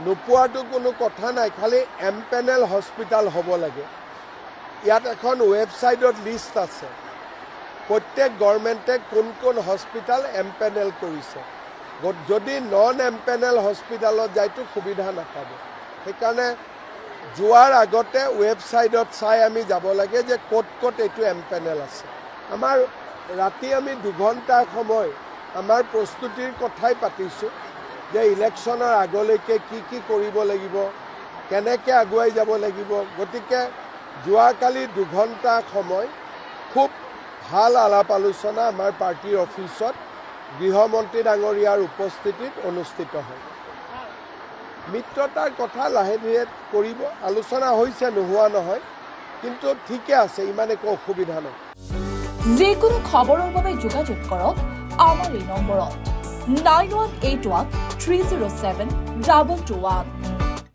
নোপোৱাটো কোনো কথা নাই, খালি এমপেনেল হস্পিটেল হ'ব লাগে। ইয়াত এখন ৱেবছাইটত লিষ্ট আছে প্ৰত্যেক গভৰ্ণমেণ্টে কোন কোন হস্পিটেল এমপেনেল কৰিছে। যদি নন এমপেনেল হস্পিটেলত যায়তো সুবিধা নাপাব। সেইকাৰণে যোৱাৰ আগতে ৱেবছাইটত চাই আমি যাব লাগে যে ক'ত ক'ত এইটো এমপেনেল আছে। আমাৰ ৰাতি আমি 2 ঘণ্টা সময় আমাৰ প্ৰস্তুতিৰ কথাই পাতিছোঁ যে ইলেকশ্যনৰ আগলৈকে কি কি কৰিব লাগিব, কেনেকৈ আগুৱাই যাব লাগিব। গতিকে যোৱাকালি 2 ঘণ্টা সময় খুব ভাল আলাপ আলোচনা আমাৰ পাৰ্টিৰ অফিচত গৃহমন্ত্ৰী ডাঙৰীয়াৰ উপস্থিতিত অনুষ্ঠিত হয়। মিত্ৰতাৰ কথা লাহে ধীৰে কৰিব, আলোচনা হৈছে, নোহোৱা নহয়, কিন্তু ঠিকে আছে, ইমান একো অসুবিধা নহয়। যিকোনো খবৰৰ বাবে যোগাযোগ কৰক আমাৰ এই নম্বৰত 9181 307 221।